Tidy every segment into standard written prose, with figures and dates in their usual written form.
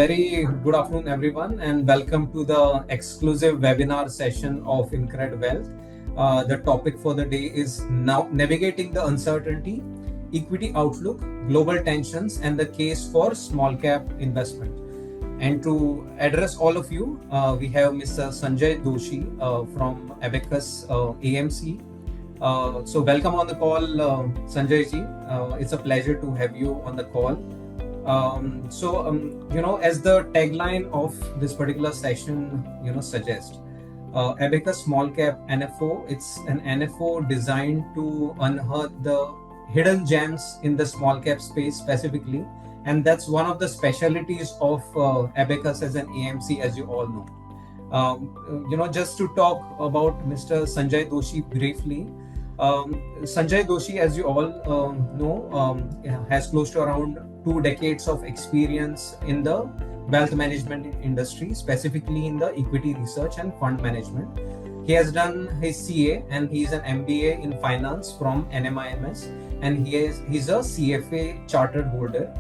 very good afternoon, everyone, and welcome to the exclusive webinar session of InCred Wealth. The topic for the day is now navigating the uncertainty, equity outlook, global tensions, and the case for small cap investment. And to address all of you, we have Mr. Sanjay Doshi from Abakkus AMC. So welcome on the call, Sanjay ji. It's a pleasure to have you on the call. As the tagline of this particular session, suggests, Abakkus Small Cap NFO, it's an NFO designed to unearth the hidden gems in the small cap space specifically. And that's one of the specialities of Abakkus as an AMC, as you all know. Just to talk about Mr. Sanjay Doshi briefly, Sanjay Doshi, as you all know, has close to around 2 decades of experience in the wealth management industry, specifically in the equity research and fund management. He has done his CA and he's an MBA in finance from NMIMS, and he's a CFA chartered holder.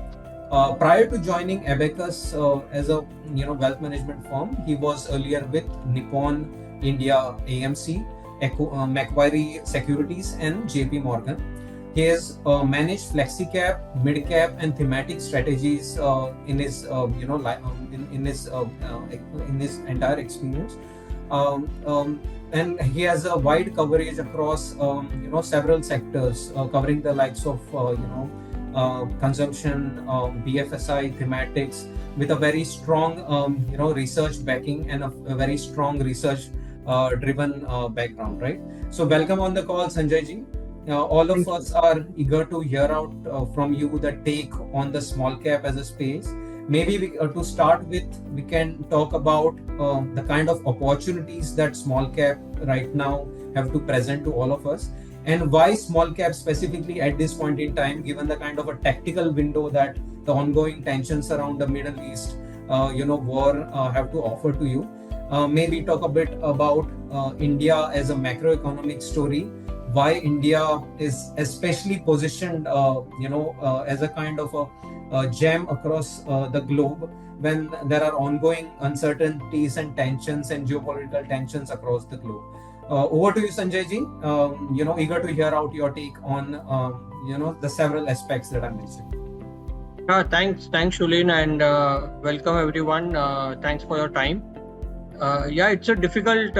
Prior to joining Abakkus as a wealth management firm, he was earlier with Nippon India AMC, Macquarie Securities, and JP Morgan. He has managed flexi cap, mid cap, and thematic strategies in his entire experience. And he has a wide coverage across several sectors, covering the likes of consumption, BFSI, thematics, with a very strong research backing and a very strong research driven background, right? So welcome on the call, Sanjay ji. All of us are eager to hear out from you the take on the small cap as a space. Maybe to start with, we can talk about the kind of opportunities that small cap right now have to present to all of us, and why small cap specifically at this point in time, given the kind of a tactical window that the ongoing tensions around the Middle East war have to offer to you. Maybe talk a bit about India as a macroeconomic story, why India is especially positioned as a kind of a gem across the globe when there are ongoing uncertainties and tensions and geopolitical tensions across the globe. Over to you, Sanjay ji. Eager to hear out your take on the several aspects that I mentioned. Thanks, Shulin, and welcome everyone. Thanks for your time. It's a difficult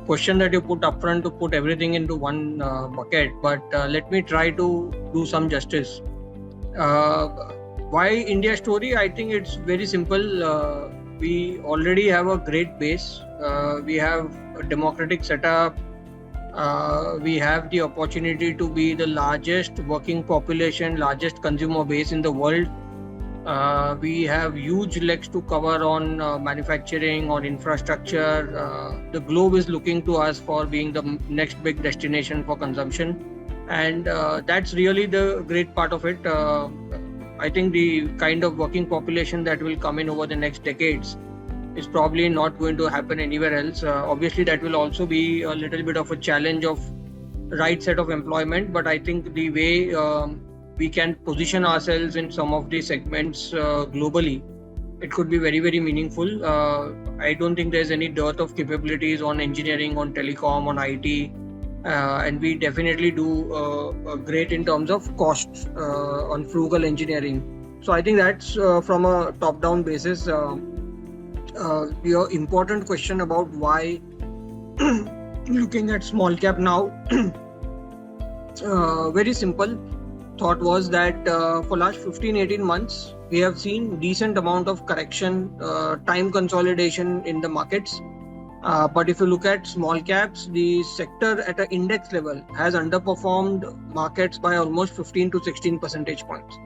question that you put upfront to put everything into one bucket, but let me try to do some justice. Why India story? I think it's very simple. We already have a great base. We have a democratic setup. We have the opportunity to be the largest working population, largest consumer base in the world. We have huge legs to cover on manufacturing, on infrastructure. The globe is looking to us for being the next big destination for consumption. And that's really the great part of it. I think the kind of working population that will come in over the next decades is probably not going to happen anywhere else. Obviously, that will also be a little bit of a challenge of right set of employment. But I think the way we can position ourselves in some of these segments globally, it could be very, very meaningful. I don't think there's any dearth of capabilities on engineering, on telecom, on IT. And we definitely do great in terms of costs on frugal engineering. So I think that's from a top-down basis. Your important question about why looking at small cap now, very simple thought was that for last 15-18 months, we have seen decent amount of correction, time consolidation in the markets. But if you look at small caps, the sector at an index level has underperformed markets by almost 15 to 16 percentage points.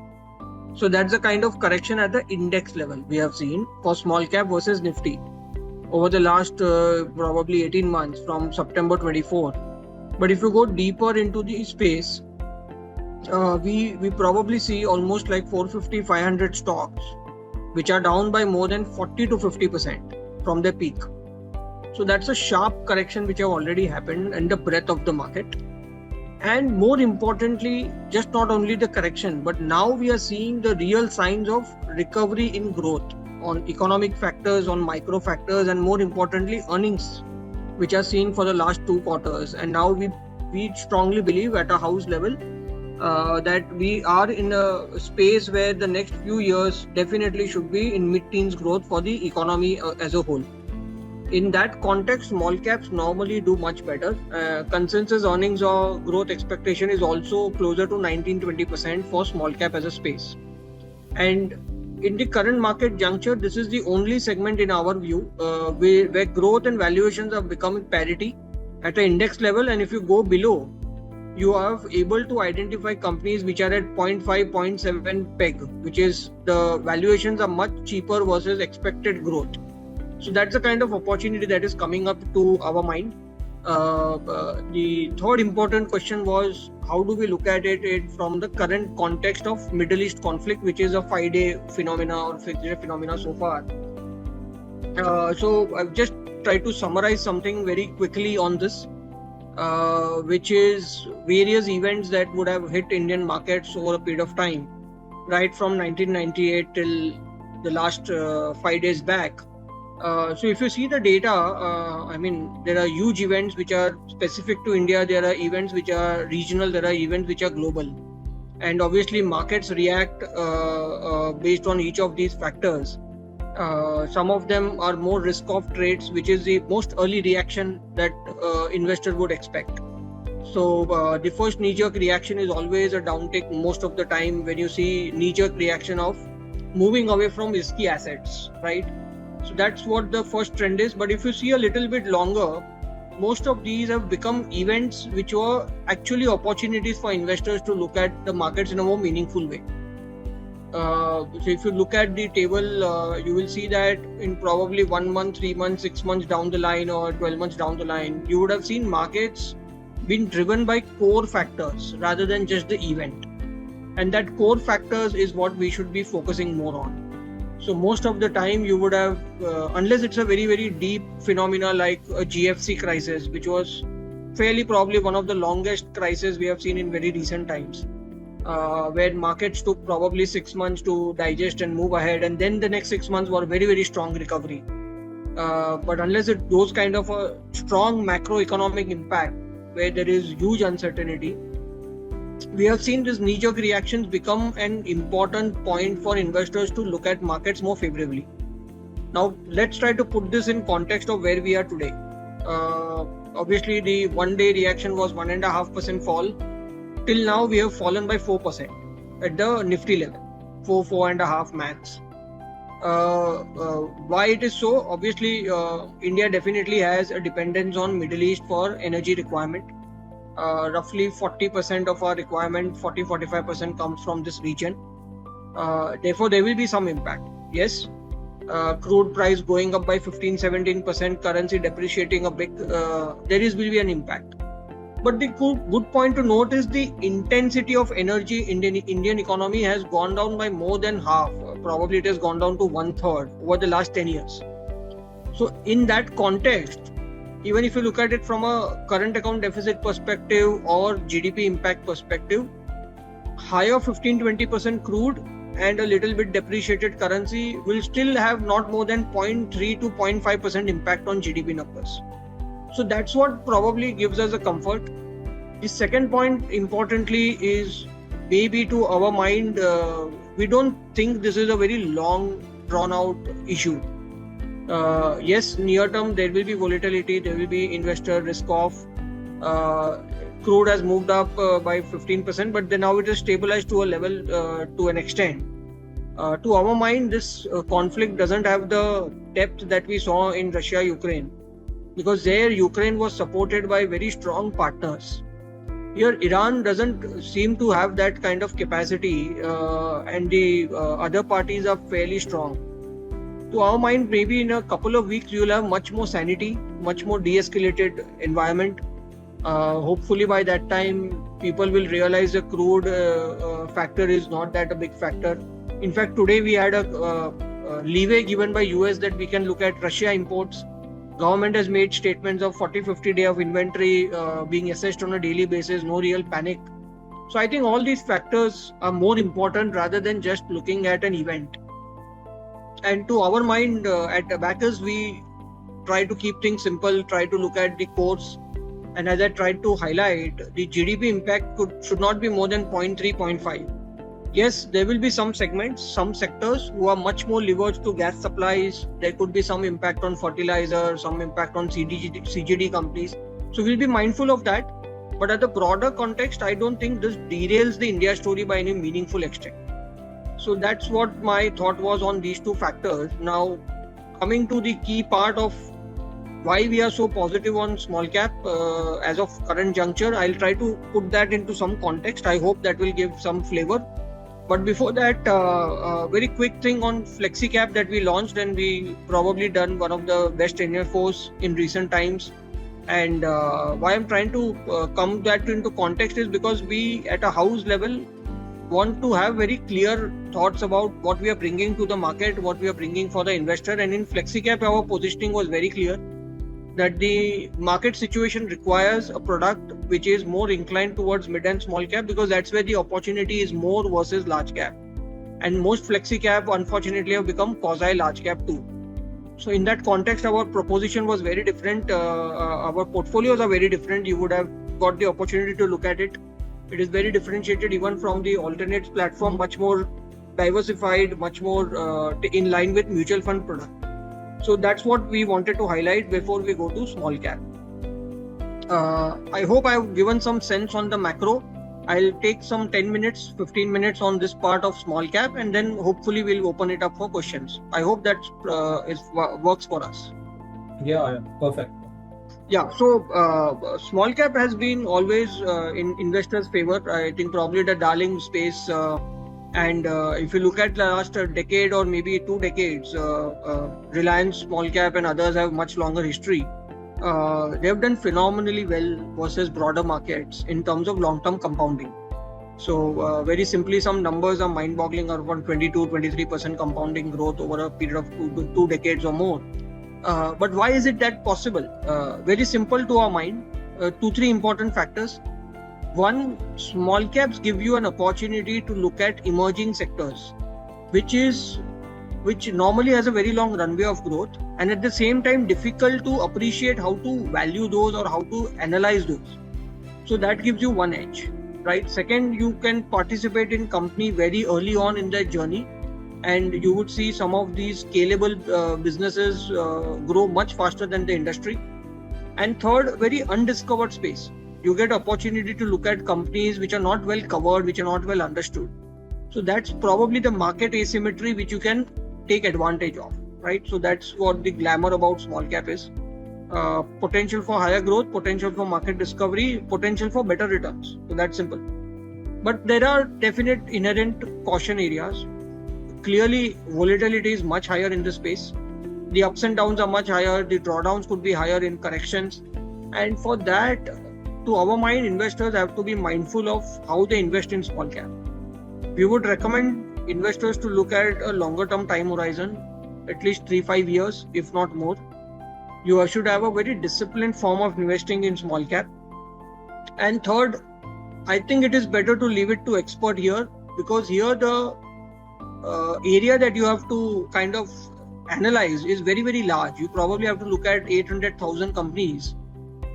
So that's the kind of correction at the index level we have seen for small cap versus Nifty over the last probably 18 months from September 24. But if you go deeper into the space, we probably see almost like 450-500 stocks which are down by more than 40 to 50% from their peak. So that's a sharp correction which have already happened in the breadth of the market. And more importantly, just not only the correction, but now we are seeing the real signs of recovery in growth on economic factors, on micro factors, and more importantly, earnings, which are seen for the last 2 quarters. And now we strongly believe at a house level that we are in a space where the next few years definitely should be in mid-teens growth for the economy as a whole. In that context, small caps normally do much better. Consensus earnings or growth expectation is also closer to 19-20% for small cap as a space. And in the current market juncture, this is the only segment in our view where growth and valuations are becoming parity at an index level. And if you go below, you are able to identify companies which are at 0.5, 0.7 peg, which is the valuations are much cheaper versus expected growth. So that's the kind of opportunity that is coming up to our mind. The third important question was, how do we look at it from the current context of Middle East conflict, which is a 5-day phenomena or 6-day phenomena so far. So I've just tried to summarize something very quickly on this, which is various events that would have hit Indian markets over a period of time, right from 1998 till the last 5 days back. So if you see the data, there are huge events which are specific to India. There are events which are regional. There are events which are global. And obviously markets react based on each of these factors. Some of them are more risk-off trades, which is the most early reaction that investors would expect. So the first knee-jerk reaction is always a downtick most of the time when you see knee-jerk reaction of moving away from risky assets, right? So that's what the first trend is. But if you see a little bit longer, most of these have become events which were actually opportunities for investors to look at the markets in a more meaningful way. So if you look at the table, you will see that in probably 1 month, 3 months, 6 months down the line or 12 months down the line, you would have seen markets being driven by core factors rather than just the event. And that core factors is what we should be focusing more on. So most of the time you would have, unless it's a very, very deep phenomena like a GFC crisis, which was fairly probably one of the longest crises we have seen in very recent times, where markets took probably 6 months to digest and move ahead. And then the next 6 months were very, very strong recovery. But unless it goes kind of a strong macroeconomic impact where there is huge uncertainty, we have seen these knee-jerk reactions become an important point for investors to look at markets more favorably. Now, let's try to put this in context of where we are today. Obviously, the one-day reaction was 1.5% fall. Till now, we have fallen by 4% at the Nifty level, 4.5 max. Why it is so? Obviously, India definitely has a dependence on Middle East for energy requirement. Roughly 40% of our requirement, 40-45% comes from this region. Therefore, there will be some impact. Yes, crude price going up by 15-17%, currency depreciating a bit, will be an impact. But the good point to note is the intensity of energy in the Indian economy has gone down by more than half. Probably it has gone down to 1/3 over the last 10 years. So in that context, even if you look at it from a current account deficit perspective or GDP impact perspective, higher 15-20% crude and a little bit depreciated currency will still have not more than 0.3 to 0.5% impact on GDP numbers. So that's what probably gives us a comfort. The second point importantly is, maybe to our mind, we don't think this is a very long drawn out issue. Yes, near term there will be volatility, there will be investor risk off. Crude has moved up by 15%, but then now it is stabilized to a level to an extent. To our mind, this conflict doesn't have the depth that we saw in Russia-Ukraine, because there Ukraine was supported by very strong partners. Here Iran doesn't seem to have that kind of capacity, and the other parties are fairly strong. To our mind, maybe in a couple of weeks you will have much more sanity, much more de-escalated environment. Hopefully by that time people will realize the crude factor is not that a big factor. In fact, today we had a leeway given by US that we can look at Russia imports. Government has made statements of 40-50 day of inventory being assessed on a daily basis, no real panic. So I think all these factors are more important rather than just looking at an event. And to our mind at Abakkus, we try to keep things simple, try to look at the cores. And as I tried to highlight, the GDP impact should not be more than 0.3, 0.5. Yes, there will be some segments, some sectors who are much more leveraged to gas supplies. There could be some impact on fertilizer, some impact on CGD companies. So we'll be mindful of that. But at the broader context, I don't think this derails the India story by any meaningful extent. So that's what my thought was on these two factors. Now, coming to the key part of why we are so positive on small cap as of current juncture, I'll try to put that into some context. I hope that will give some flavor. But before that, very quick thing on Flexi Cap that we launched, and we probably done one of the best NFOs in recent times. And why I'm trying to come that into context is because we at a house level want to have very clear thoughts about what we are bringing to the market, what we are bringing for the investor. And in Flexi Cap, our positioning was very clear that the market situation requires a product which is more inclined towards mid and small cap, because that's where the opportunity is more versus large cap. And most Flexi Cap, unfortunately, have become quasi large cap too. So in that context, our proposition was very different. Our portfolios are very different. You would have got the opportunity to look at it. It is very differentiated even from the alternates platform, much more diversified, much more in line with mutual fund product. So that's what we wanted to highlight before we go to small cap. I hope I've given some sense on the macro. I'll take some 10 minutes, 15 minutes on this part of small cap, and then hopefully we'll open it up for questions. I hope that works for us. Yeah, perfect. Yeah, so small cap has been always in investors' favor. I think probably the darling space. And if you look at the last decade or maybe 2 decades, Reliance small cap and others have much longer history. They have done phenomenally well versus broader markets in terms of long-term compounding. So very simply, some numbers are mind-boggling, around 22-23% compounding growth over a period of 2 decades or more. But why is it that possible? Very simple to our mind. 2-3 important factors. One, small caps give you an opportunity to look at emerging sectors, which normally has a very long runway of growth, and at the same time difficult to appreciate how to value those or how to analyze those. So that gives you one edge, right? Second, you can participate in company very early on in their journey, and you would see some of these scalable businesses grow much faster than the industry. And third, very undiscovered space. You get opportunity to look at companies which are not well covered, which are not well understood. So that's probably the market asymmetry which you can take advantage of, right? So that's what the glamour about small cap is. Potential for higher growth, potential for market discovery, potential for better returns. So that's simple. But there are definite inherent caution areas. Clearly, volatility is much higher in this space. The ups and downs are much higher. The drawdowns could be higher in corrections. And for that, to our mind, investors have to be mindful of how they invest in small cap. We would recommend investors to look at a longer term time horizon, at least 3-5 years, if not more. You should have a very disciplined form of investing in small cap. And third, I think it is better to leave it to expert here, because here the area that you have to kind of analyze is very, very large. You probably have to look at 800,000 companies.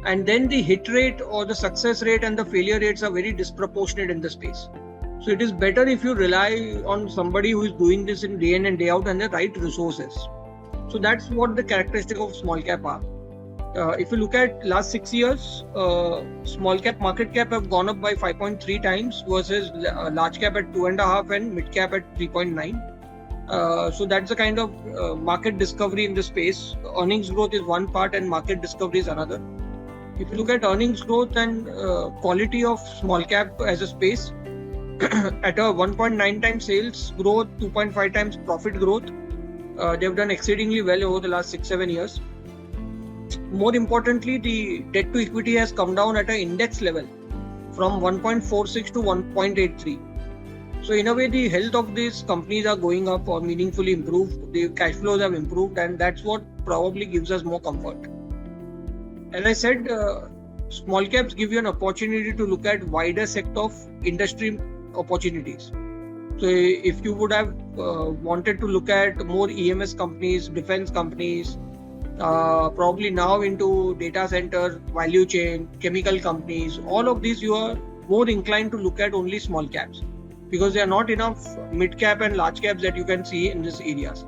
And then the hit rate or the success rate and the failure rates are very disproportionate in the space. So it is better if you rely on somebody who is doing this in day in and day out and the right resources. So that's what the characteristic of small cap are. If you look at last 6 years, small cap market cap have gone up by 5.3 times versus large cap at 2.5 and mid cap at 3.9. So that's the kind of market discovery in the space. Earnings growth is one part and market discovery is another. If you look at earnings growth and quality of small cap as a space, at a 1.9 times sales growth, 2.5 times profit growth, they've done exceedingly well over the last 6-7 years. More importantly, the debt to equity has come down at an index level from 1.46 to 1.83. So in a way, the health of these companies are going up or meaningfully improved. The cash flows have improved, and that's what probably gives us more comfort. As I said, small caps give you an opportunity to look at wider set of industry opportunities. So if you would have wanted to look at more EMS companies, defense companies, probably now into data center, value chain, chemical companies, all of these you are more inclined to look at only small caps, because there are not enough mid cap and large caps that you can see in these areas.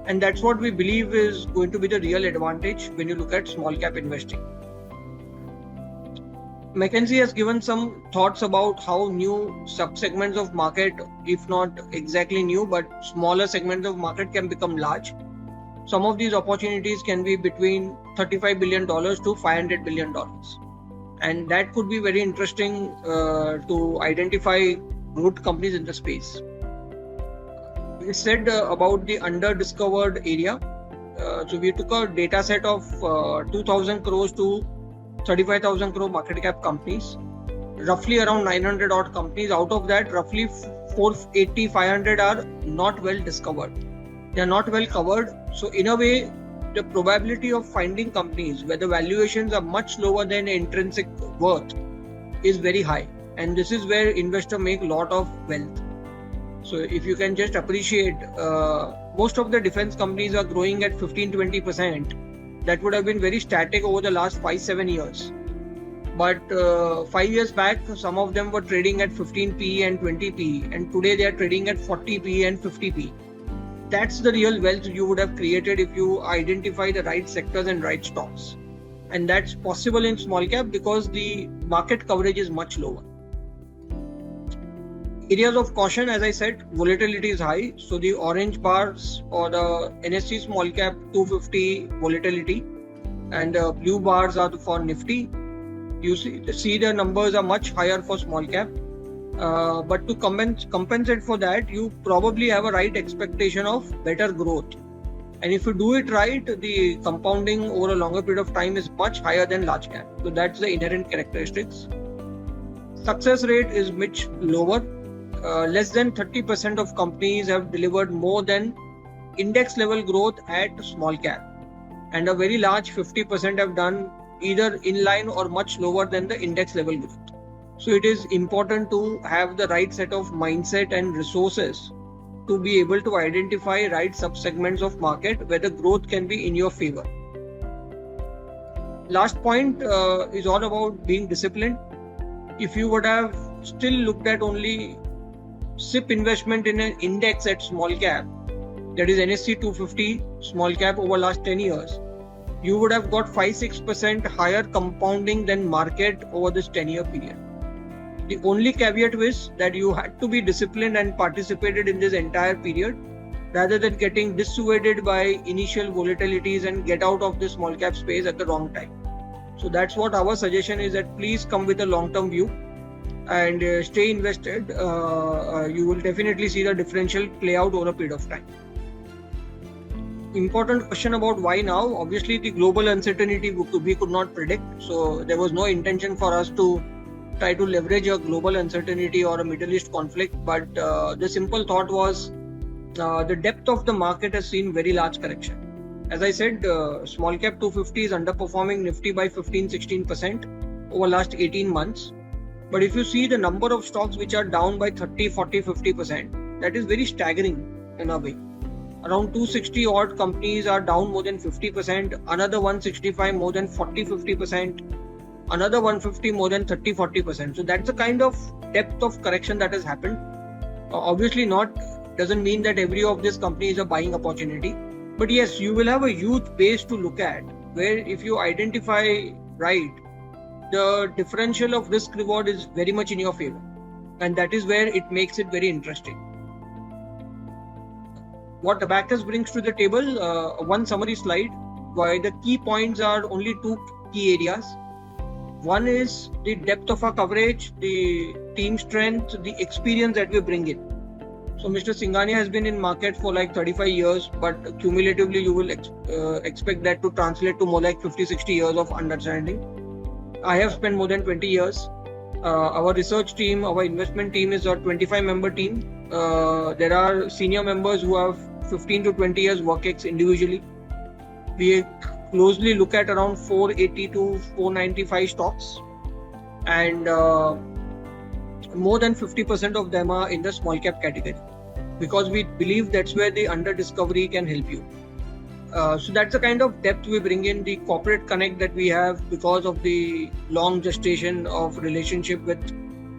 And that's what we believe is going to be the real advantage when you look at small cap investing. McKinsey has given some thoughts about how new sub-segments of market, if not exactly new, but smaller segments of market can become large. Some of these opportunities can be between $35 billion to $500 billion. And that could be very interesting to identify good companies in the space. We said about the under-discovered area. So we took a data set of 2,000 crores to 35,000 crore market cap companies, roughly around 900 odd companies. Out of that, roughly 480, 500 are not well discovered. They are not well covered. So in a way, the probability of finding companies where the valuations are much lower than intrinsic worth is very high. And this is where investors make a lot of wealth. So if you can just appreciate, most of the defense companies are growing at 15-20%. That would have been very static over the last 5-7 years. But 5 years back, some of them were trading at 15p and 20p, and today they are trading at 40p and 50p. That's the real wealth you would have created if you identify the right sectors and right stocks. And that's possible in small cap because the market coverage is much lower. Areas of caution, as I said, volatility is high. So the orange bars or the NSE small cap 250 volatility, and the blue bars are for Nifty. You see the numbers are much higher for small cap. But to compensate for that, you probably have a right expectation of better growth. And if you do it right, the compounding over a longer period of time is much higher than large cap. So that's the inherent characteristics. Success rate is much lower. Less than 30% of companies have delivered more than index level growth at small cap, and a very large 50% have done either in line or much lower than the index level growth. So it is important to have the right set of mindset and resources to be able to identify right sub-segments of market where the growth can be in your favor. Last point is all about being disciplined. If you would have still looked at only SIP investment in an index at small cap, that is NSE 250 small cap over last 10 years, you would have got 5-6% higher compounding than market over this 10-year period. The only caveat was that you had to be disciplined and participated in this entire period rather than getting dissuaded by initial volatilities and get out of the small cap space at the wrong time. So that's what our suggestion is, that please come with a long-term view and stay invested. You will definitely see the differential play out over a period of time. Important question about why now. Obviously, the global uncertainty we could not predict. So there was no intention for us to try to leverage a global uncertainty or a Middle East conflict. But the simple thought was the depth of the market has seen very large correction. As I said, small cap 250 is underperforming Nifty by 15-16% over last 18 months. But if you see the number of stocks which are down by 30, 40, 50%, that is very staggering in a way. Around 260 odd companies are down more than 50%, another 165 more than 40-50%, another 150 more than 30-40%. So that's the kind of depth of correction that has happened. Obviously doesn't mean that every of these companies is a buying opportunity. But yes, you will have a huge base to look at, where if you identify right, the differential of risk reward is very much in your favor, and that is where it makes it very interesting. What Abakkus brings to the table, one summary slide, why the key points are only two key areas. One is the depth of our coverage, the team strength, the experience that we bring in. So Mr. Singhania has been in market for like 35 years, but cumulatively you will expect that to translate to more like 50-60 years of understanding. I have spent more than 20 years. Our research team, our investment team is a 25-member team. There are senior members who have 15 to 20 years work ex individually. We closely look at around 480 to 495 stocks, and more than 50% of them are in the small cap category, because we believe that's where the under discovery can help you. So that's the kind of depth we bring in, the corporate connect that we have because of the long gestation of relationship with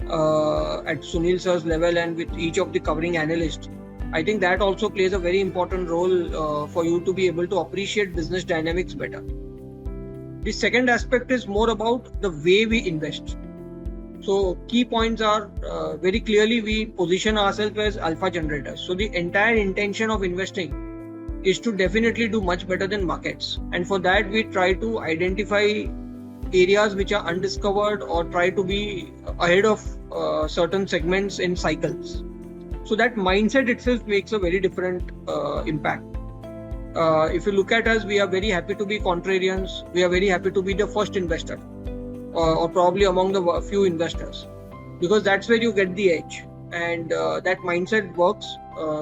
at Sunil sir's level and with each of the covering analysts. I think that also plays a very important role for you to be able to appreciate business dynamics better. The second aspect is more about the way we invest. So key points are very clearly we position ourselves as alpha generators. So the entire intention of investing is to definitely do much better than markets. And for that, we try to identify areas which are undiscovered or try to be ahead of certain segments in cycles. So that mindset itself makes a very different impact. If you look at us, we are very happy to be contrarians. We are very happy to be the first investor or probably among the few investors, because that's where you get the edge, and that mindset works.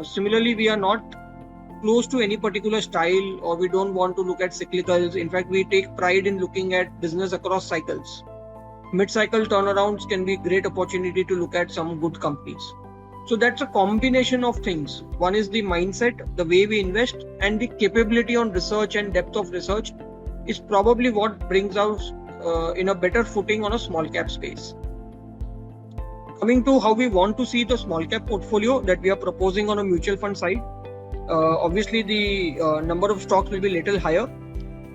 Similarly, we are not close to any particular style, or we don't want to look at cyclicals. In fact, we take pride in looking at business across cycles. Mid-cycle turnarounds can be a great opportunity to look at some good companies. So that's a combination of things. One is the mindset, the way we invest, and the capability on research and depth of research is probably what brings us in a better footing on a small cap space. Coming to how we want to see the small cap portfolio that we are proposing on a mutual fund side, obviously the number of stocks will be little higher.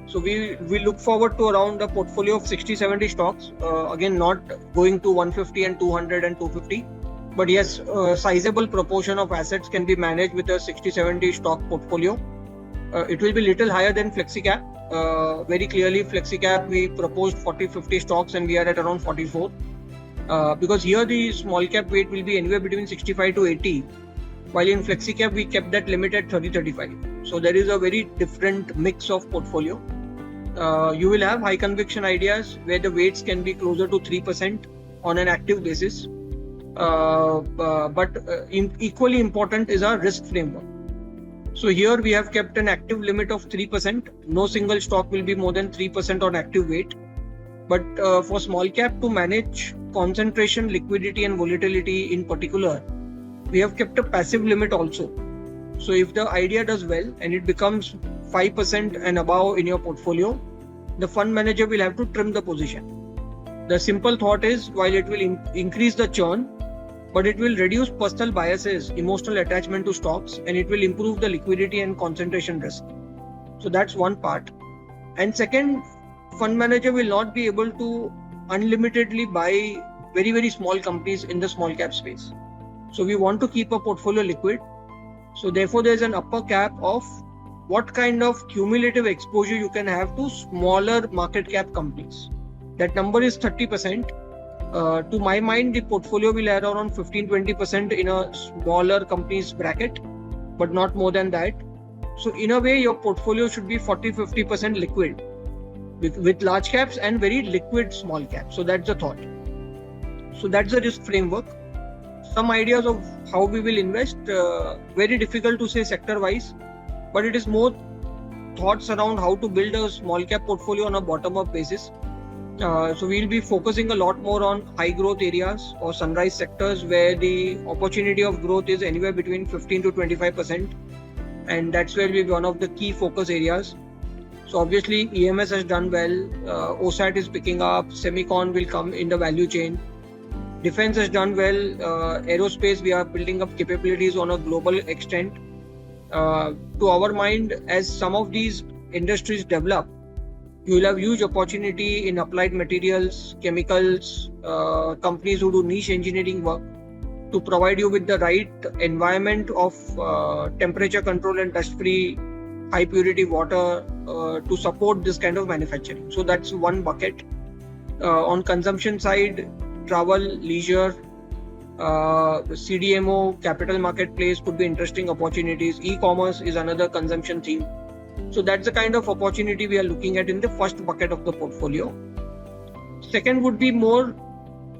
So we look forward to around a portfolio of 60-70 stocks. Again, not going to 150 and 200 and 250. But yes, a sizable proportion of assets can be managed with a 60-70 stock portfolio. It will be little higher than FlexiCap. Very clearly, FlexiCap, we proposed 40-50 stocks and we are at around 44. Because here the small cap weight will be anywhere between 65 to 80. While in FlexiCap, we kept that limit at 30-35. So there is a very different mix of portfolio. You will have high conviction ideas where the weights can be closer to 3% on an active basis. But equally important is our risk framework. So here we have kept an active limit of 3%. No single stock will be more than 3% on active weight. But for small cap, to manage concentration, liquidity and volatility in particular, we have kept a passive limit also. So if the idea does well and it becomes 5% and above in your portfolio, the fund manager will have to trim the position. The simple thought is, while it will increase the churn, but it will reduce personal biases, emotional attachment to stocks, and it will improve the liquidity and concentration risk. So that's one part. And second, fund manager will not be able to unlimitedly buy very, very small companies in the small cap space. So we want to keep a portfolio liquid. So therefore, there's an upper cap of what kind of cumulative exposure you can have to smaller market cap companies. That number is 30%. To my mind, the portfolio will add around 15-20% in a smaller companies bracket, but not more than that. So in a way, your portfolio should be 40-50% liquid with large caps and very liquid small caps. So that's the thought. So that's the risk framework. Some ideas of how we will invest, very difficult to say sector wise, but it is more thoughts around how to build a small cap portfolio on a bottom up basis. So we'll be focusing a lot more on high growth areas or sunrise sectors where the opportunity of growth is anywhere between 15 to 25%. And that's where we'll be one of the key focus areas. So obviously EMS has done well, OSAT is picking up, Semicon will come in the value chain. Defense has done well, aerospace, we are building up capabilities on a global extent. To our mind, as some of these industries develop, you will have huge opportunity in applied materials, chemicals, companies who do niche engineering work to provide you with the right environment of temperature control and dust-free, high purity water to support this kind of manufacturing. So that's one bucket. On consumption side, travel, leisure, CDMO, capital marketplace could be interesting opportunities. E-commerce is another consumption theme. So that's the kind of opportunity we are looking at in the first bucket of the portfolio. Second would be more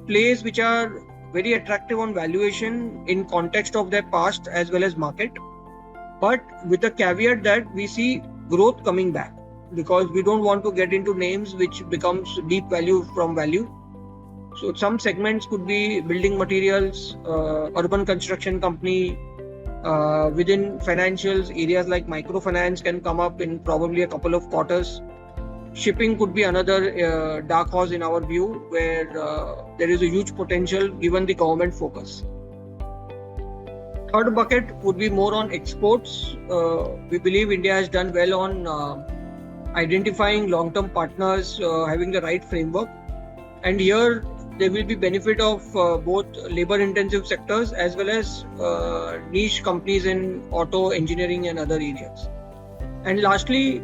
plays which are very attractive on valuation in context of their past as well as market, but with a caveat that we see growth coming back. because we don't want to get into names which becomes deep value from value. So some segments could be building materials, urban construction company, within financials, areas like microfinance can come up in probably a couple of quarters. Shipping could be another dark horse in our view, where there is a huge potential given the government focus. Third bucket would be more on exports. We believe India has done well on identifying long-term partners, having the right framework. And here there will be benefit of both labor-intensive sectors as well as niche companies in auto, engineering and other areas. And lastly,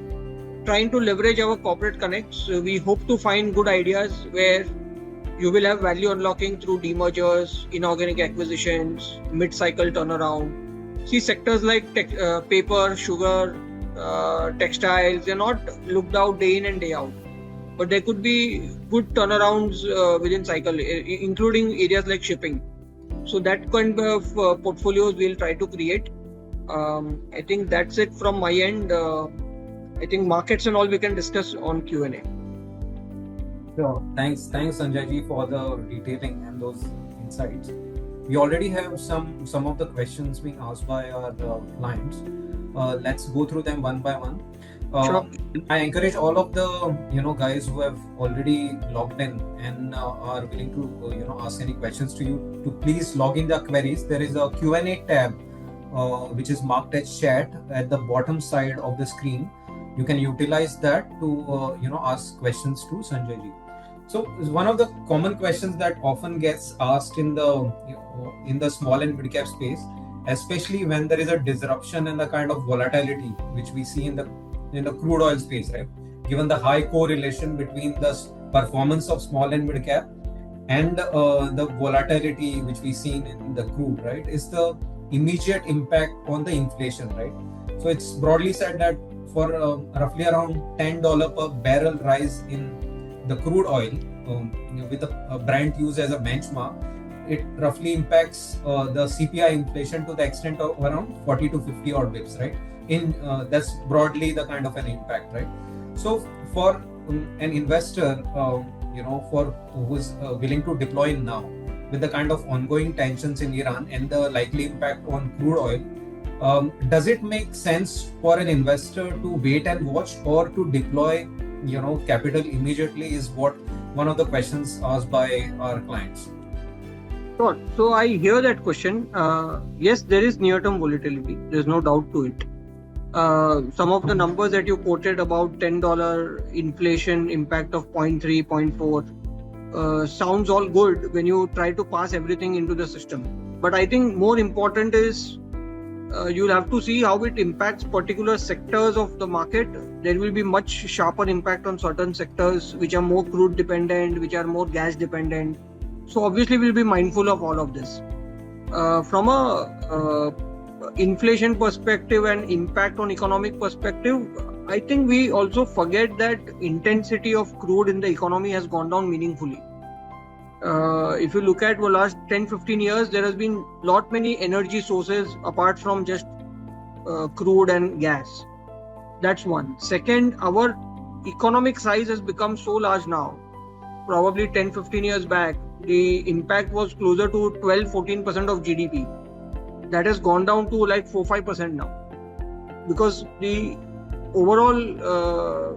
trying to leverage our corporate connects. We hope to find good ideas where you will have value unlocking through demergers, inorganic acquisitions, mid-cycle turnaround. See, sectors like paper, sugar, textiles, they're not looked out day in and day out. But there could be good turnarounds within cycle, including areas like shipping. So that kind of portfolios we'll try to create. I think that's it from my end. I think markets and all we can discuss on Q&A. Sure. Thanks Sanjay ji for the detailing and those insights. We already have some of the questions being asked by our clients. Let's go through them one by one. Sure. I encourage all of the guys who have already logged in and are willing to ask any questions to you to please log in the queries. There is a Q&A tab which is marked as chat at the bottom side of the screen. You can utilize that to ask questions to Sanjay ji. So one of the common questions that often gets asked in the small and mid cap space, especially when there is a disruption and the kind of volatility which we see in the crude oil space, right? Given the high correlation between the performance of small and mid cap and the volatility which we see in the crude, right, is the immediate impact on the inflation, right? So it's broadly said that for roughly around $10 per barrel rise in the crude oil, with the Brent used as a benchmark, it roughly impacts the CPI inflation to the extent of around 40 to 50 odd bips, right? That's broadly the kind of an impact, right? So for an investor, for who is willing to deploy now, with the kind of ongoing tensions in Iran and the likely impact on crude oil, does it make sense for an investor to wait and watch or to deploy capital immediately, is what one of the questions asked by our clients. Sure. So I hear that question. Yes, there is near-term volatility. There's no doubt to it. Some of the numbers that you quoted about $10 inflation impact of 0.3, 0.4 sounds all good when you try to pass everything into the system. But I think more important is you'll have to see how it impacts particular sectors of the market. There will be much sharper impact on certain sectors which are more crude dependent, which are more gas dependent. So obviously we'll be mindful of all of this. From a inflation perspective and impact on economic perspective, I think we also forget that intensity of crude in the economy has gone down meaningfully. If you look at the last 10-15 years, there has been lot many energy sources apart from just crude and gas. That's one. Second, our economic size has become so large now. Probably 10-15 years back, the impact was closer to 12-14% of GDP. That has gone down to like 4-5% now, because the overall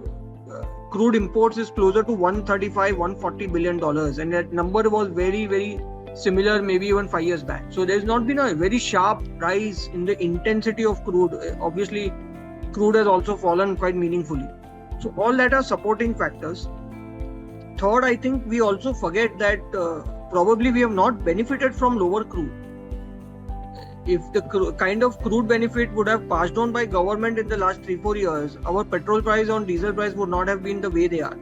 crude imports is closer to $135-140 billion, and that number was very, very similar maybe even 5 years back. So there's not been a very sharp rise in the intensity of crude. Obviously, crude has also fallen quite meaningfully. So all that are supporting factors. Third, I think we also forget that probably we have not benefited from lower crude. If the kind of crude benefit would have passed on by government in the last 3-4 years, our petrol price and diesel price would not have been the way they are.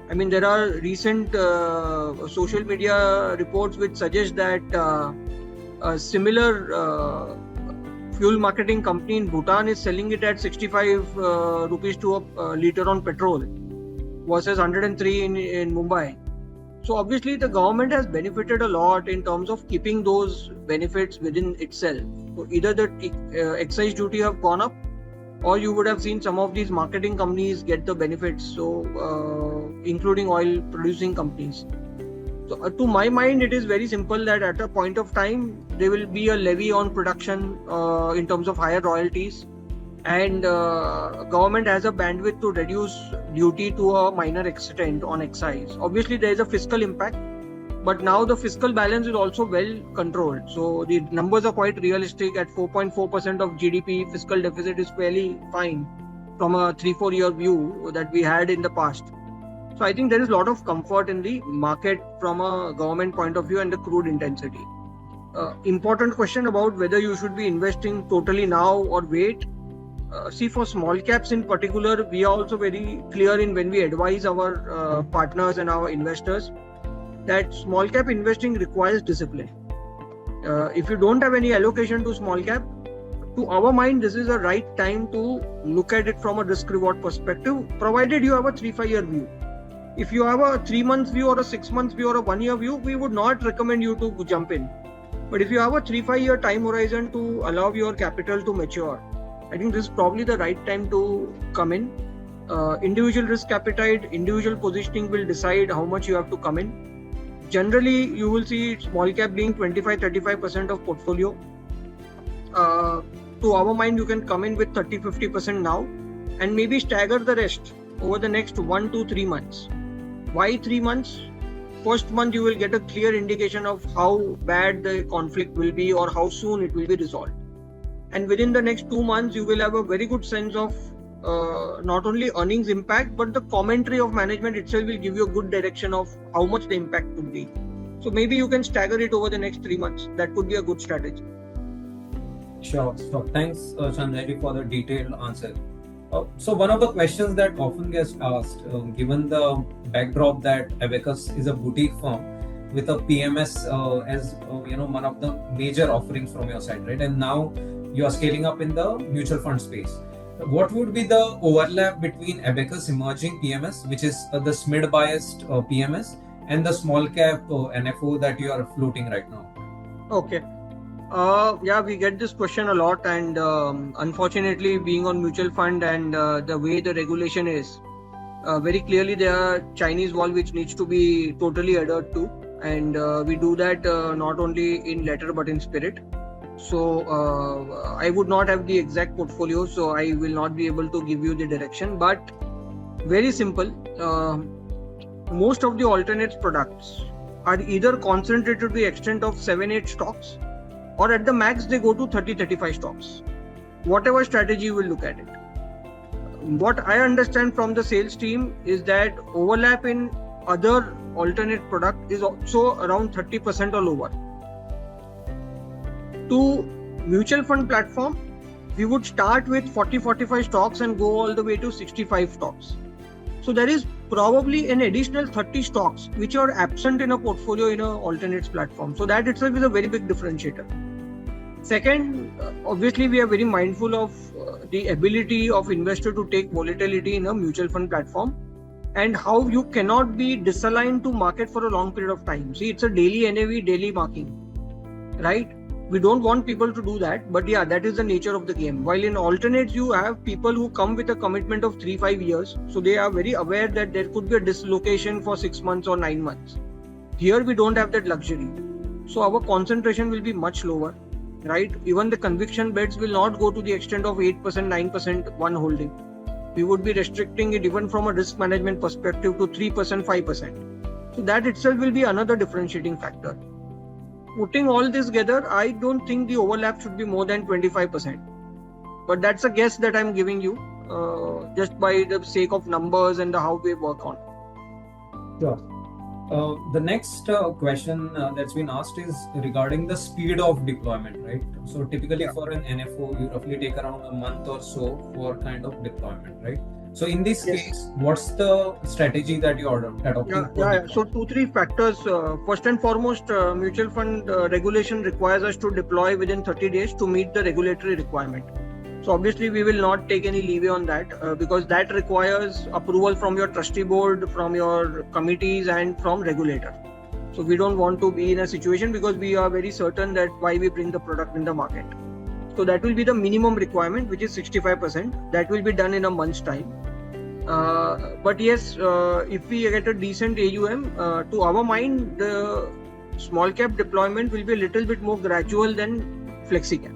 I mean, there are recent social media reports which suggest that a similar fuel marketing company in Bhutan is selling it at 65 rupees to a liter on petrol versus 103 in Mumbai. So obviously the government has benefited a lot in terms of keeping those benefits within itself. So either the excise duty have gone up or you would have seen some of these marketing companies get the benefits, so including oil producing companies. So to my mind, it is very simple that at a point of time, there will be a levy on production in terms of higher royalties, and government has a bandwidth to reduce duty to a minor extent on excise. Obviously, there is a fiscal impact, but now the fiscal balance is also well controlled. So the numbers are quite realistic. At 4.4% of GDP, fiscal deficit is fairly fine from a 3-4 year view that we had in the past. So I think there is a lot of comfort in the market from a government point of view and the crude intensity. Important question about whether you should be investing totally now or wait. See, for small caps in particular, we are also very clear in when we advise our partners and our investors that small cap investing requires discipline. If you don't have any allocation to small cap, to our mind, this is the right time to look at it from a risk reward perspective, provided you have a 3-5 year view. If you have a 3 months view or a 6 months view or a 1 year view, we would not recommend you to jump in. But if you have a 3-5 year time horizon to allow your capital to mature, I think this is probably the right time to come in. Individual risk appetite, individual positioning will decide how much you have to come in. Generally, you will see small cap being 25-35% of portfolio. To our mind, you can come in with 30-50% now and maybe stagger the rest over the next 1 to 3 months. Why 3 months? First month, you will get a clear indication of how bad the conflict will be or how soon it will be resolved. And within the next 2 months, you will have a very good sense of not only earnings impact, but the commentary of management itself will give you a good direction of how much the impact could be. So maybe you can stagger it over the next 3 months. That could be a good strategy. Sure. So thanks, Sanjay, for the detailed answer. So one of the questions that often gets asked, given the backdrop that Abakkus is a boutique firm with a PMS as one of the major offerings from your side, right? And now you are scaling up in the mutual fund space. What would be the overlap between Abakkus emerging PMS, which is the SMID biased PMS, and the small cap NFO that you are floating right now? Okay. Yeah, we get this question a lot, and unfortunately, being on mutual fund and the way the regulation is, very clearly there are Chinese wall which needs to be totally adhered to, and we do that not only in letter but in spirit. So I would not have the exact portfolio, so I will not be able to give you the direction, but very simple. Most of the alternates products are either concentrated to the extent of 7-8 stocks, or at the max they go to 30-35 stocks. Whatever strategy you will look at it. What I understand from the sales team is that overlap in other alternate product is also around 30% or lower. To mutual fund platform, we would start with 40-45 stocks and go all the way to 65 stocks. So there is probably an additional 30 stocks which are absent in a portfolio in an alternates platform. So that itself is a very big differentiator. Second, obviously we are very mindful of the ability of investor to take volatility in a mutual fund platform and how you cannot be disaligned to market for a long period of time. See, it's a daily NAV, daily marking, right? We don't want people to do that, but yeah, that is the nature of the game. While in alternates, you have people who come with a commitment of 3-5 years. So they are very aware that there could be a dislocation for 6 months or 9 months. Here, we don't have that luxury. So our concentration will be much lower, right? Even the conviction bets will not go to the extent of 8%, 9% one holding. We would be restricting it even from a risk management perspective to 3%, 5%. So that itself will be another differentiating factor. Putting all this together, I don't think the overlap should be more than 25%. But that's a guess that I'm giving you, just by the sake of numbers and how we work on. Sure. The next question that's been asked is regarding the speed of deployment, right? So typically for an NFO, you roughly take around a month or so for kind of deployment, right? So in this case, what's the strategy that you are adopting? So 2-3 factors. First and foremost, mutual fund regulation requires us to deploy within 30 days to meet the regulatory requirement. So obviously we will not take any leeway on that because that requires approval from your trustee board, from your committees and from regulator. So we don't want to be in a situation because we are very certain that why we bring the product in the market. So that will be the minimum requirement, which is 65%. That will be done in a month's time. But yes, if we get a decent AUM, to our mind, the small cap deployment will be a little bit more gradual than flexi cap.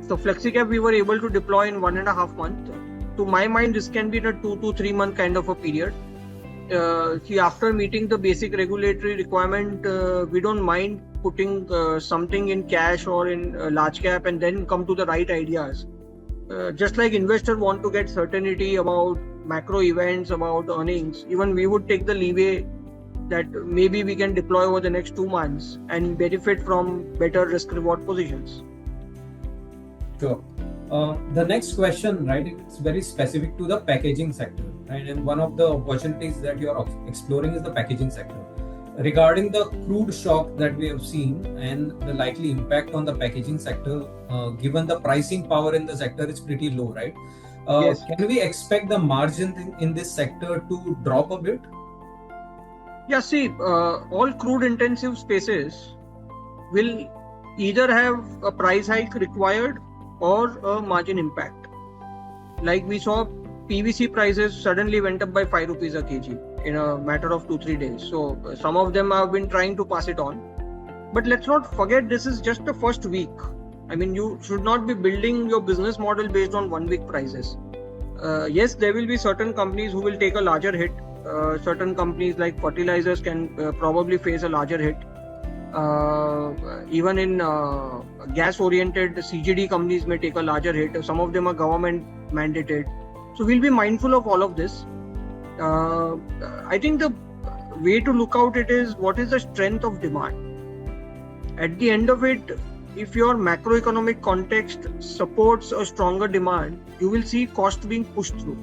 So flexi cap we were able to deploy in 1.5 months. To my mind, this can be in a 2 to 3 month kind of a period. See, after meeting the basic regulatory requirement, we don't mind putting something in cash or in large cap and then come to the right ideas. Just like investors want to get certainty about macro events, about earnings, even we would take the leeway that maybe we can deploy over the next 2 months and benefit from better risk reward positions. Sure. The next question, right, it's very specific to the packaging sector, right? And one of the opportunities that you are exploring is the packaging sector. Regarding the crude shock that we have seen and the likely impact on the packaging sector, given the pricing power in the sector is pretty low, right? Yes. Can we expect the margin in this sector to drop a bit? Yeah, see, all crude intensive spaces will either have a price hike required or a margin impact. Like we saw PVC prices suddenly went up by 5 rupees a kg in a matter of 2-3 days. So some of them have been trying to pass it on. But let's not forget, this is just the first week. I mean, you should not be building your business model based on 1 week prices. Yes, there will be certain companies who will take a larger hit. Certain companies like fertilizers can probably face a larger hit. Even in gas oriented CGD companies may take a larger hit. Some of them are government mandated. So we'll be mindful of all of this. I think the way to look out it is what is the strength of demand. At the end of it, if your macroeconomic context supports a stronger demand, you will see cost being pushed through.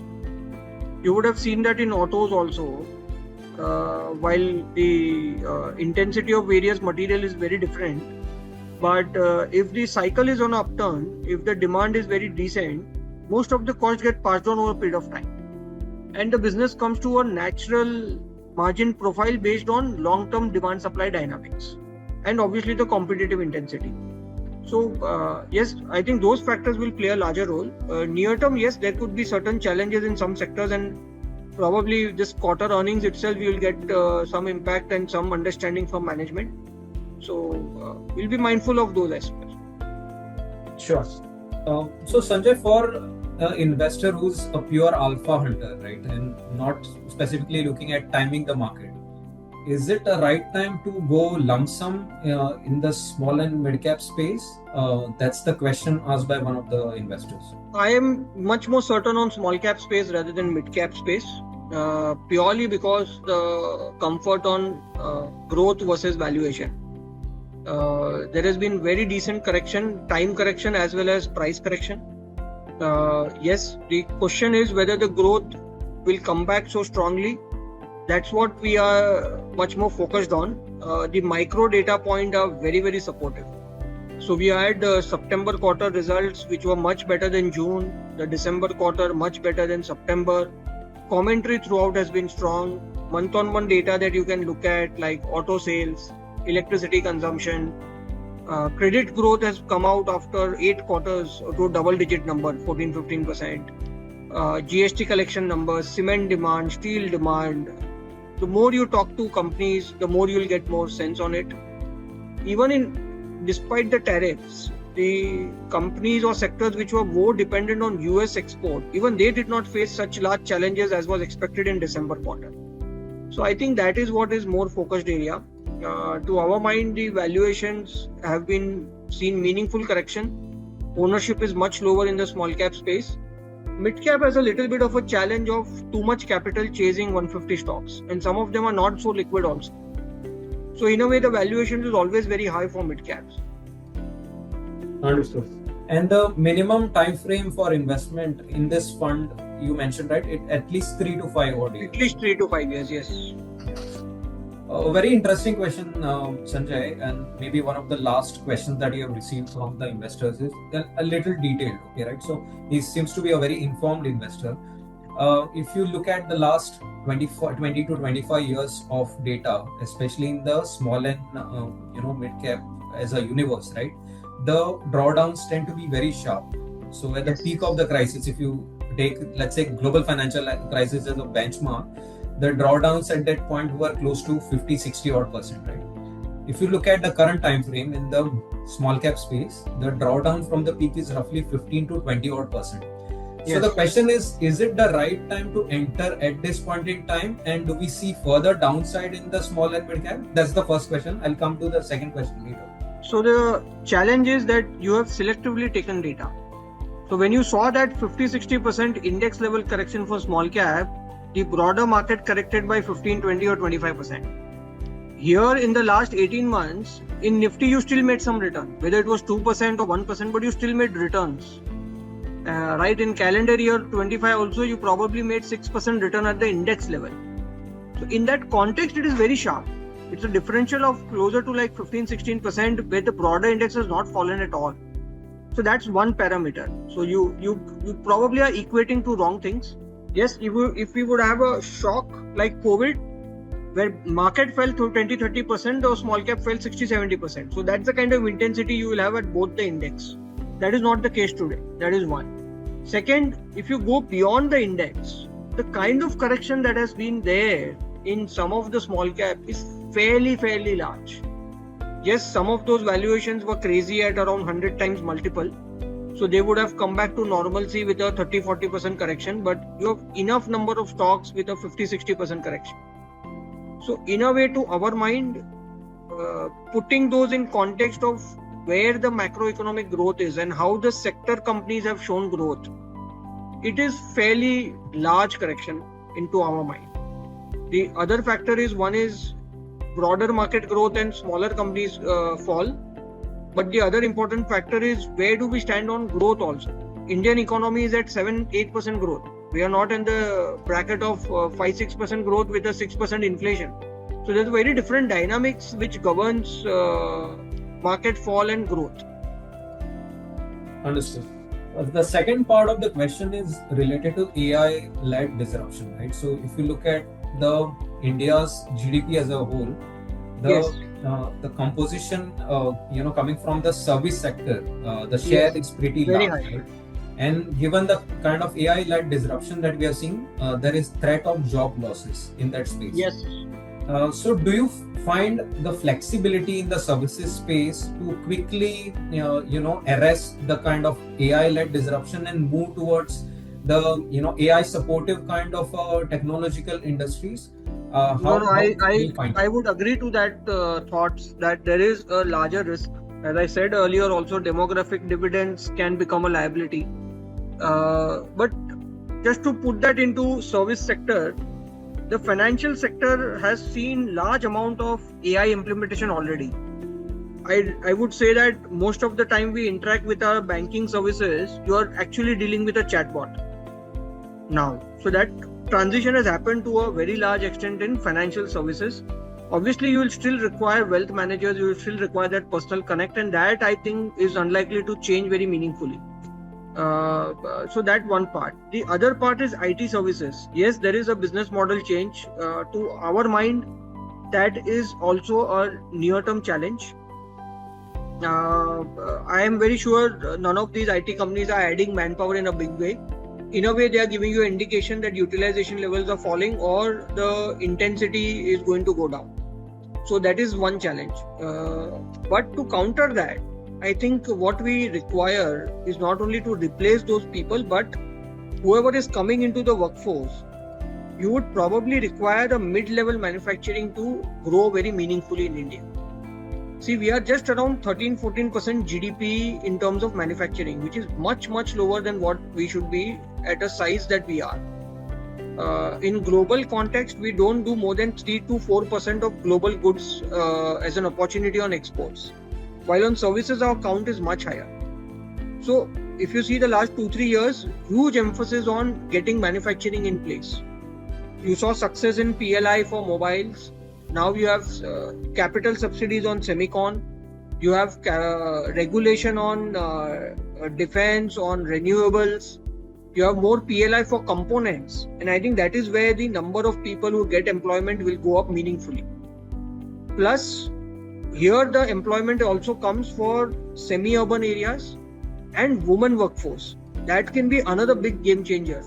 You would have seen that in autos also. While the intensity of various material is very different, but if the cycle is on an upturn, if the demand is very decent, most of the costs get passed on over a period of time, and the business comes to a natural margin profile based on long-term demand supply dynamics and obviously the competitive intensity. So yes, I think those factors will play a larger role. Near term, yes, there could be certain challenges in some sectors, and probably this quarter earnings itself you will get some impact and some understanding from management. So we'll be mindful of those aspects. Sure. So Sanjay, for investor who's a pure alpha hunter, right, and not specifically looking at timing the market, is it a right time to go lump sum in the small and mid cap space? That's the question asked by one of the investors. I am much more certain on small cap space rather than mid cap space, purely because the comfort on growth versus valuation. There has been very decent correction, time correction as well as price correction. Yes, the question is whether the growth will come back so strongly. That's what we are much more focused on. The micro data point are very, very supportive. So we had September quarter results which were much better than June, the December quarter much better than September. Commentary throughout has been strong. Month-on-month data that you can look at, like auto sales, electricity consumption. Credit growth has come out after 8 quarters to double-digit number, 14-15%. GST collection numbers, cement demand, steel demand. The more you talk to companies, the more you'll get more sense on it. Despite the tariffs, the companies or sectors which were more dependent on US export, even they did not face such large challenges as was expected in December quarter. So I think that is what is more focused area. To our mind, the valuations have been seen meaningful correction. Ownership is much lower in the small cap space. Mid cap has a little bit of a challenge of too much capital chasing 150 stocks, and some of them are not so liquid also. So in a way, the valuation is always very high for mid caps. Understood. And the minimum time frame for investment in this fund, you mentioned, right? At least 3 to 5 odd years. At least 3 to 5 years, yes. A very interesting question, Sanjay, and maybe one of the last questions that you have received from the investors is a little detailed, okay, right? So he seems to be a very informed investor. If you look at the last 20 to 25 years of data, especially in the small and mid cap as a universe, right? the drawdowns tend to be very sharp. So at the peak of the crisis, if you take, let's say, global financial crisis as a benchmark, the drawdowns at that point were close to 50-60 odd %, right? If you look at the current time frame in the small cap space, the drawdown from the peak is roughly 15 to 20 odd %. So the question is it the right time to enter at this point in time? And do we see further downside in the small and mid cap? That's the first question. I'll come to the second question later. So the challenge is that you have selectively taken data. So when you saw that 50-60% index level correction for small cap, the broader market corrected by 15, 20 or 25%. Here in the last 18 months, in Nifty you still made some return, whether it was 2% or 1%, but you still made returns. Right, in calendar year 25 also you probably made 6% return at the index level. So in that context it is very sharp. It's a differential of closer to like 15-16% where the broader index has not fallen at all. So that's one parameter. So you probably are equating two wrong things. Yes, if we would have a shock like COVID, where market fell to 20-30% or small cap fell 60-70%. So that's the kind of intensity you will have at both the index. That is not the case today. That is one. Second, if you go beyond the index, the kind of correction that has been there in some of the small cap is fairly large. Yes, some of those valuations were crazy at around 100 times multiple. So they would have come back to normalcy with a 30-40% correction, but you have enough number of stocks with a 50-60% correction. So in a way, to our mind, putting those in context of where the macroeconomic growth is and how the sector companies have shown growth, it is fairly large correction into our mind. The other factor is, one is broader market growth and smaller companies fall. But the other important factor is, where do we stand on growth also? Indian economy is at 7-8% growth. We are not in the bracket of 5-6% growth with a 6% inflation. So there's very different dynamics which governs market fall and growth. Understood. The second part of the question is related to AI-led disruption, right? So if you look at the India's GDP as a whole, the composition, coming from the service sector, the share is pretty large. Right? And given the kind of AI-led disruption that we are seeing, there is threat of job losses in that space. Yes. So do you find the flexibility in the services space to quickly, arrest the kind of AI-led disruption and move towards the, AI supportive kind of technological industries? I would agree to that thoughts that there is a larger risk. As I said earlier, also demographic dividends can become a liability. But just to put that into service sector, the financial sector has seen large amount of AI implementation already. I would say that most of the time we interact with our banking services, you are actually dealing with a chatbot now. So that transition has happened to a very large extent in financial services. Obviously, you will still require wealth managers, you will still require that personal connect, and that I think is unlikely to change very meaningfully. So that one part. The other part is IT services. Yes, there is a business model change. To our mind, that is also a near-term challenge. I am very sure none of these IT companies are adding manpower in a big way. In a way, they are giving you an indication that utilization levels are falling or the intensity is going to go down. So that is one challenge. But to counter that, I think what we require is not only to replace those people, but whoever is coming into the workforce, you would probably require a mid-level manufacturing to grow very meaningfully in India. See, we are just around 13-14% GDP in terms of manufacturing, which is much lower than what we should be at a size that we are. In global context, we don't do more than 3-4% of global goods as an opportunity on exports. While on services, our count is much higher. So if you see the last 2-3 years, huge emphasis on getting manufacturing in place. You saw success in PLI for mobiles. Now you have capital subsidies on semicon. You have regulation on defense, on renewables. You have more PLI for components. And I think that is where the number of people who get employment will go up meaningfully. Plus, here the employment also comes for semi-urban areas and women workforce. That can be another big game changer.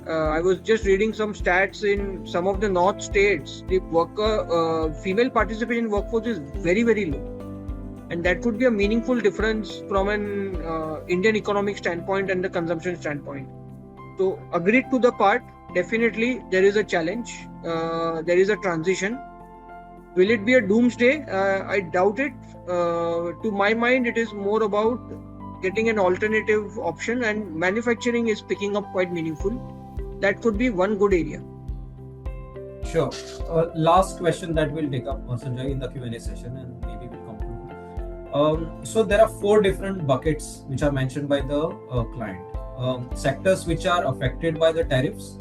I was just reading some stats in some of the north states. The female participation in workforce is very, very low, and that could be a meaningful difference from an Indian economic standpoint and the consumption standpoint. So, agreed to the part. Definitely, there is a challenge. There is a transition. Will it be a doomsday? I doubt it. To my mind, it is more about getting an alternative option, and manufacturing is picking up quite meaningful. That could be one good area. Sure. Last question that we'll take up, Sanjay, in the Q&A session, and maybe we'll conclude. So there are 4 different buckets which are mentioned by the client. Sectors which are affected by the tariffs,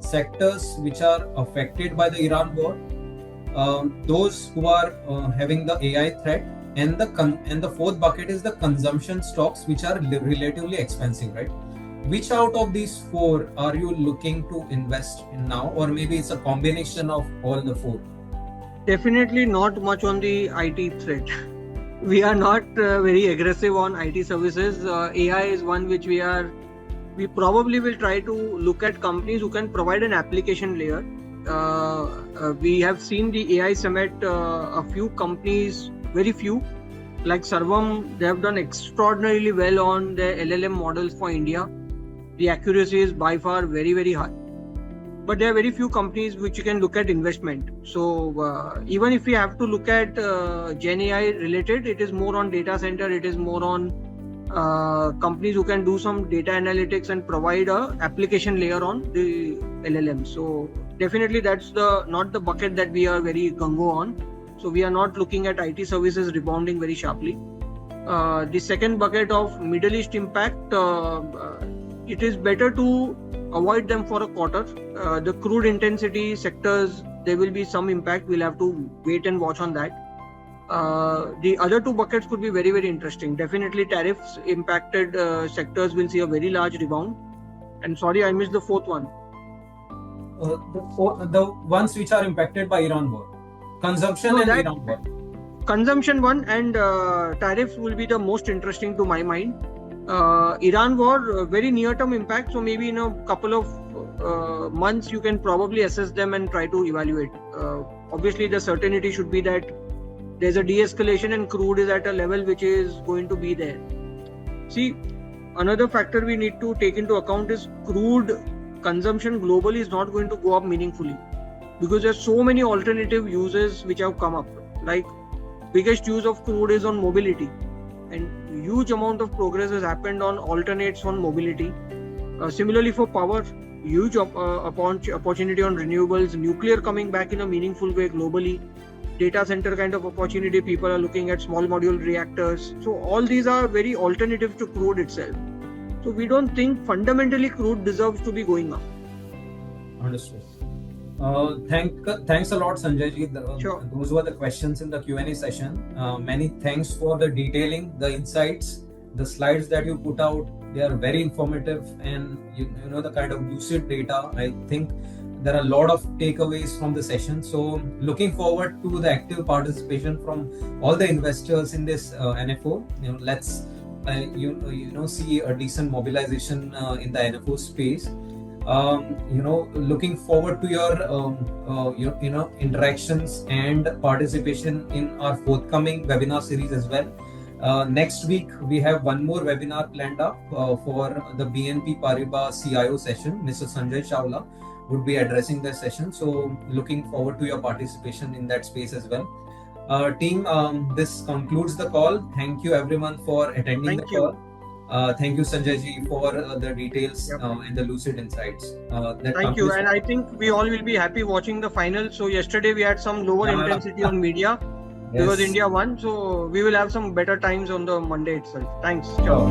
sectors which are affected by the Iran war, those who are having the AI threat, and the 4th bucket is the consumption stocks which are relatively expensive, right? Which out of these 4 are you looking to invest in now, or maybe it's a combination of all the 4? Definitely not much on the IT threat. We are not very aggressive on IT services. AI is one which we probably will try to look at companies who can provide an application layer. We have seen the AI summit, a few companies, very few, like Sarvam, they have done extraordinarily well on their LLM models for India. The accuracy is by far very, very high. But there are very few companies which you can look at investment. So even if we have to look at Gen AI related, it is more on data center, it is more on companies who can do some data analytics and provide a application layer on the LLM. So definitely that's not the bucket that we are very gung-ho on. So we are not looking at IT services rebounding very sharply. The second bucket of Middle East impact, it is better to avoid them for a quarter. The crude intensity sectors, there will be some impact. We'll have to wait and watch on that. The other 2 buckets could be very, very interesting. Definitely tariffs impacted sectors will see a very large rebound. And sorry, I missed the 4th one. The ones which are impacted by Iran war. Consumption and Iran war. Consumption one and tariffs will be the most interesting to my mind. Iran war, very near-term impact. So maybe in a couple of months, you can probably assess them and try to evaluate. Obviously, the certainty should be that there's a de-escalation and crude is at a level which is going to be there. See, another factor we need to take into account is crude consumption globally is not going to go up meaningfully because there's so many alternative uses which have come up. Like biggest use of crude is on mobility, and huge amount of progress has happened on alternates on mobility. Similarly for power, huge opportunity on renewables, nuclear coming back in a meaningful way globally, data center kind of opportunity, people are looking at small module reactors. So all these are very alternative to crude itself. So we don't think fundamentally crude deserves to be going up. Understood. Thanks a lot, Sanjay ji. Sure. Those were the questions in the Q&A session. Many thanks for the detailing, the insights, the slides that you put out. They are very informative, and you know the kind of lucid data. I think there are a lot of takeaways from the session. So looking forward to the active participation from all the investors in this NFO. Let's see a decent mobilization in the NFO space. Looking forward to your interactions and participation in our forthcoming webinar series as well. Next week we have one more webinar planned up for the BNP Paribas CIO session. Mr. Sanjay Chawla would be addressing the session, so looking forward to your participation in that space as well. Team, this concludes the call. Thank you everyone for attending call. Thank you, Sanjay ji, for the details and the lucid insights. Thank you, and I think we all will be happy watching the final. So yesterday we had some lower intensity on media because India won. So we will have some better times on the Monday itself. Thanks. Sure.